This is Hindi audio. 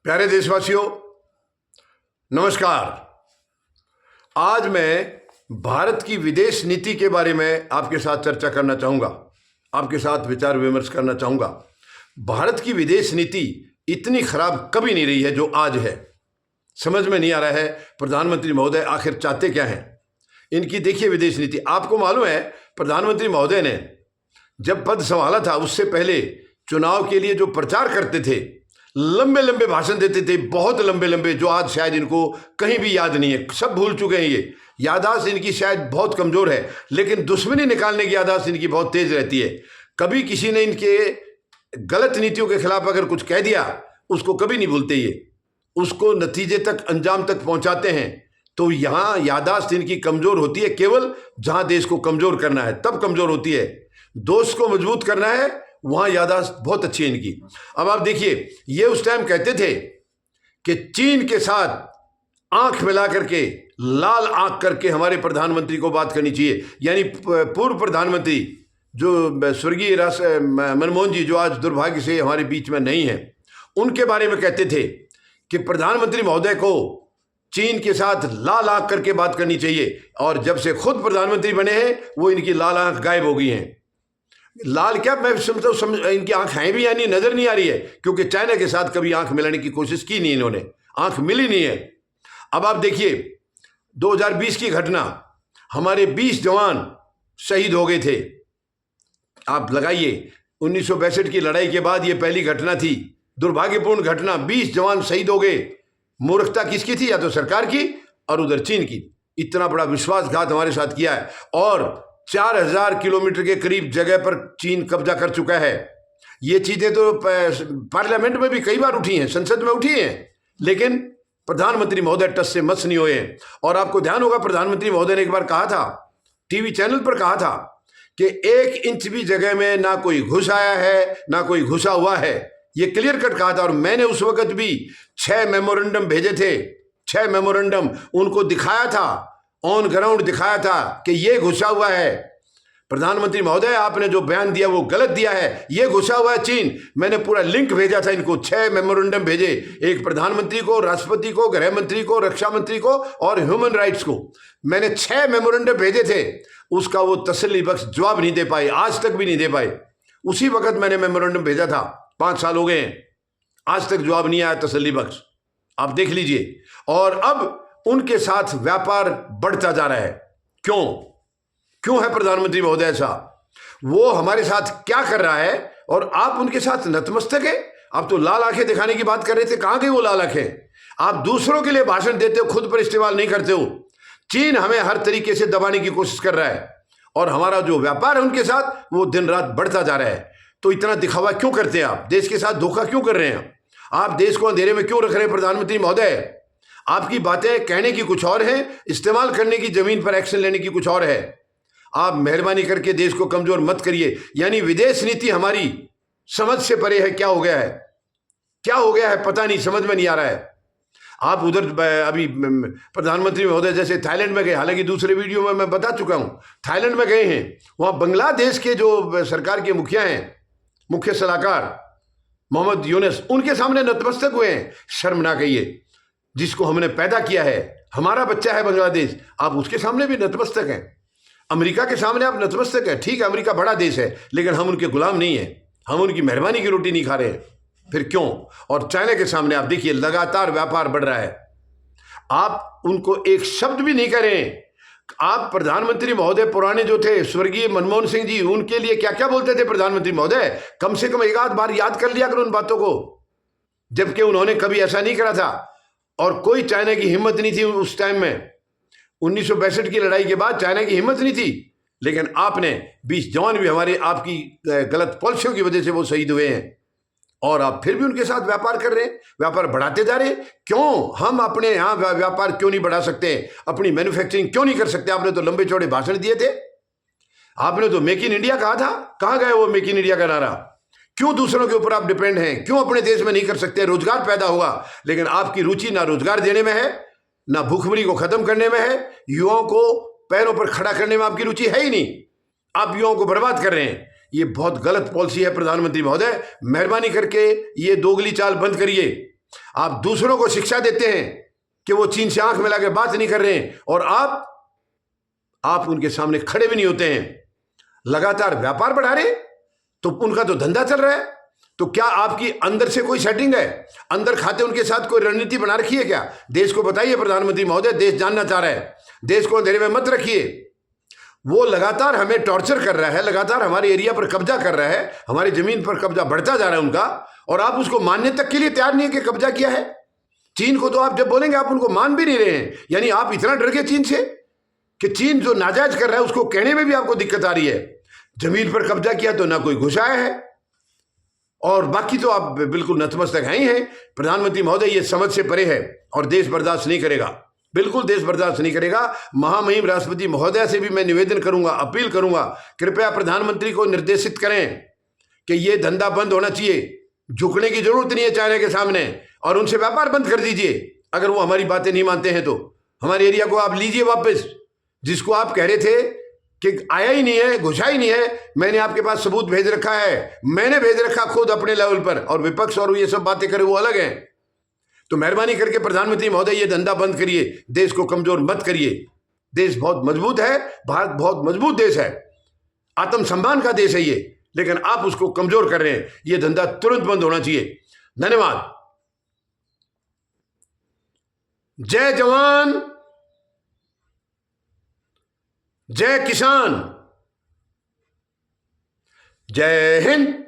प्यारे देशवासियों, नमस्कार। आज मैं भारत की विदेश नीति के बारे में आपके साथ चर्चा करना चाहूँगा, आपके साथ विचार विमर्श करना चाहूँगा। भारत की विदेश नीति इतनी खराब कभी नहीं रही है जो आज है। समझ में नहीं आ रहा है प्रधानमंत्री महोदय आखिर चाहते क्या हैं। इनकी देखिए विदेश नीति। आपको मालूम है प्रधानमंत्री महोदय ने जब पद संभाला था उससे पहले चुनाव के लिए जो प्रचार करते थे, लंबे लंबे भाषण देते थे, बहुत लंबे लंबे, जो आज शायद इनको कहीं भी याद नहीं है, सब भूल चुके हैं। ये याददाश्त इनकी शायद बहुत कमज़ोर है, लेकिन दुश्मनी निकालने की याददाश्त इनकी बहुत तेज़ रहती है। कभी किसी ने इनके गलत नीतियों के खिलाफ अगर कुछ कह दिया उसको कभी नहीं भूलते, ये उसको नतीजे तक, अंजाम तक पहुंचाते हैं। तो यहाँ याददाश्त इनकी कमज़ोर होती है, केवल जहाँ देश को कमज़ोर करना है तब कमज़ोर होती है। दोस्त को मजबूत करना है वहाँ याददाश्त बहुत अच्छी है इनकी। अब आप देखिए, ये उस टाइम कहते थे कि चीन के साथ आंख मिला करके, लाल आंख करके हमारे प्रधानमंत्री को बात करनी चाहिए। यानी पूर्व प्रधानमंत्री जो स्वर्गीय मनमोहन जी, जो आज दुर्भाग्य से हमारे बीच में नहीं है, उनके बारे में कहते थे कि प्रधानमंत्री महोदय को चीन के साथ लाल आंख करके बात करनी चाहिए। और जब से खुद प्रधानमंत्री बने हैं वो इनकी लाल आंख गायब हो गई हैं। लाल क्या, मैं समझता इनकी आंख है भी यानी नजर नहीं आ रही है, क्योंकि चाइना के साथ कभी आंख मिलाने की कोशिश की नहीं इन्होंने, आंख मिली नहीं है। अब आप देखिए 2020 की घटना, हमारे 20 जवान शहीद हो गए थे। आप लगाइए, 1962 की लड़ाई के बाद ये पहली घटना थी, दुर्भाग्यपूर्ण घटना। 20 जवान शहीद हो गए। मूर्खता किसकी थी? या तो सरकार की और उधर चीन की। इतना बड़ा विश्वासघात हमारे साथ किया है, और 4000 किलोमीटर के करीब जगह पर चीन कब्जा कर चुका है। ये चीजें तो पार्लियामेंट में भी कई बार उठी हैं, संसद में उठी हैं, लेकिन प्रधानमंत्री महोदय टस से मस नहीं हुए हैं। और आपको ध्यान होगा प्रधानमंत्री महोदय ने एक बार कहा था, टीवी चैनल पर कहा था कि 1 इंच भी जगह में ना कोई घुस आया है ना कोई घुसा हुआ है। ये क्लियर कट कहा था। और मैंने उस वक्त भी 6 मेमोरेंडम भेजे थे, 6 मेमोरेंडम उनको दिखाया था, ऑन ग्राउंड दिखाया था कि ये घुसा हुआ है। प्रधानमंत्री महोदय, आपने जो बयान दिया वो गलत दिया है, ये घुसा हुआ है चीन। मैंने पूरा लिंक भेजा था इनको, 6 मेमोरेंडम भेजे, एक प्रधानमंत्री को, राष्ट्रपति को, गृह मंत्री को, रक्षा मंत्री को और ह्यूमन राइट्स को। मैंने 6 मेमोरेंडम भेजे थे। उसका वो तसल्ली बख्श जवाब नहीं दे पाए, आज तक भी नहीं दे पाए। उसी वक्त मैंने मेमोरेंडम भेजा था, 5 साल हो गए हैं, आज तक जवाब नहीं आया तसल्ली बख्श। आप देख लीजिए। और अब उनके साथ व्यापार बढ़ता जा रहा है। क्यों है प्रधानमंत्री महोदय ऐसा? वो हमारे साथ क्या कर रहा है और आप उनके साथ नतमस्तक है? आप तो लाल आंखें दिखाने की बात कर रहे थे, कहां गई वो लाल आंखें? आप दूसरों के लिए भाषण देते हो, खुद पर इस्तेमाल नहीं करते हो। चीन हमें हर तरीके से दबाने की कोशिश कर रहा है, और हमारा जो व्यापार है उनके साथ वो दिन रात बढ़ता जा रहा है। तो इतना दिखावा क्यों करते हैं आप? देश के साथ धोखा क्यों कर रहे हैं आप? देश को अंधेरे में क्यों रख रहे हैं प्रधानमंत्री महोदय? आपकी बातें कहने की कुछ और है, इस्तेमाल करने की, जमीन पर एक्शन लेने की कुछ और है। आप मेहरबानी करके देश को कमजोर मत करिए। यानी विदेश नीति हमारी समझ से परे है। क्या हो गया है, क्या हो गया है पता नहीं, समझ में नहीं आ रहा है। आप उधर अभी प्रधानमंत्री महोदय जैसे थाईलैंड में गए, हालांकि दूसरे वीडियो में मैं बता चुका हूं, थाईलैंड में गए हैं। वहां बांग्लादेश के जो सरकार के मुखिया हैं, मुख्य सलाहकार मोहम्मद यूनुस, उनके सामने नतमस्तक हुए हैं। शर्म ना कहिए, जिसको हमने पैदा किया है, हमारा बच्चा है बांग्लादेश, आप उसके सामने भी नतमस्तक हैं। अमेरिका के सामने आप नतमस्तक हैं। ठीक है, अमेरिका बड़ा देश है, लेकिन हम उनके गुलाम नहीं हैं, हम उनकी मेहरबानी की रोटी नहीं खा रहे हैं, फिर क्यों? और चाइना के सामने आप देखिए लगातार व्यापार बढ़ रहा है, आप उनको एक शब्द भी नहीं करें। आप प्रधानमंत्री महोदय पुराने जो थे, स्वर्गीय मनमोहन सिंह जी, उनके लिए क्या क्या बोलते थे प्रधानमंत्री महोदय? कम से कम एक आध बार याद कर लिया करो उन बातों को, जबकि उन्होंने कभी ऐसा नहीं करा था। और कोई चाइना की हिम्मत नहीं थी उस टाइम में। 1962 की लड़ाई के बाद चाइना की हिम्मत नहीं थी, लेकिन आपने 20 जवान भी हमारे आपकी गलत पॉलिसियों की वजह से वो शहीद हुए हैं, और आप फिर भी उनके साथ व्यापार कर रहे हैं, व्यापार बढ़ाते जा रहे हैं। क्यों? हम अपने यहाँ व्यापार क्यों नहीं बढ़ा सकते? अपनी मैन्युफैक्चरिंग क्यों नहीं कर सकते? आपने तो लंबे चौड़े भाषण दिए थे, आपने तो मेक इन इंडिया कहा था, कहाँ गए वो मेक इन इंडिया का नारा? क्यों दूसरों के ऊपर आप डिपेंड हैं? क्यों अपने देश में नहीं कर सकते? रोजगार पैदा होगा, लेकिन आपकी रुचि ना रोजगार देने में है, ना भूखमरी को खत्म करने में है, युवाओं को पैरों पर खड़ा करने में आपकी रुचि है ही नहीं। आप युवाओं को बर्बाद कर रहे हैं। ये बहुत गलत पॉलिसी है प्रधानमंत्री महोदय। मेहरबानी करके ये दोगली चाल बंद करिए। आप दूसरों को शिक्षा देते हैं कि वो चीन से आंख मिला के बात नहीं कर रहे हैं, और आप उनके सामने खड़े भी नहीं होते हैं। लगातार व्यापार बढ़ा रहे, तो उनका तो धंधा चल रहा है, तो क्या आपकी अंदर से कोई सेटिंग है? अंदर खाते उनके साथ कोई रणनीति बना रखी है क्या? देश को बताइए प्रधानमंत्री महोदय, देश जानना चाह रहा है। देश को अंधेरे में मत रखिए। वो लगातार हमें टॉर्चर कर रहा है, लगातार हमारे एरिया पर कब्जा कर रहा है, हमारी जमीन पर कब्जा बढ़ता जा रहा है उनका, और आप उसको मानने तक के लिए तैयार नहीं है कि कब्जा किया है। चीन को तो आप जब बोलेंगे आप उनको मान भी नहीं रहे हैं। यानी आप इतना डर गए चीन से कि चीन जो नाजायज कर रहा है उसको कहने में भी आपको दिक्कत आ रही है। जमीन पर कब्जा किया तो ना कोई घुसाया है, और बाकी तो आप बिल्कुल नतमस्तक हैं ही हैं। प्रधानमंत्री महोदय, ये समझ से परे है और देश बर्दाश्त नहीं करेगा, बिल्कुल देश बर्दाश्त नहीं करेगा। महामहिम राष्ट्रपति महोदय से भी मैं निवेदन करूंगा, अपील करूंगा, कृपया प्रधानमंत्री को निर्देशित करें कि ये धंधा बंद होना चाहिए। झुकने की जरूरत नहीं है चाइना के सामने, और उनसे व्यापार बंद कर दीजिए। अगर वो हमारी बातें नहीं मानते हैं तो हमारे एरिया को आप लीजिए वापस, जिसको आप कह रहे थे कि आया ही नहीं है, घुसा ही नहीं है। मैंने आपके पास सबूत भेज रखा है, मैंने भेज रखा खुद अपने लेवल पर, और विपक्ष और ये सब बातें करे वो अलग हैं। तो मेहरबानी करके प्रधानमंत्री महोदय ये धंधा बंद करिए, देश को कमजोर मत करिए। देश बहुत मजबूत है, भारत बहुत मजबूत देश है, आत्मसम्मान का देश है ये, लेकिन आप उसको कमजोर कर रहे हैं। ये धंधा तुरंत बंद होना चाहिए। धन्यवाद। जय जवान, जय किसान, जय हिंद।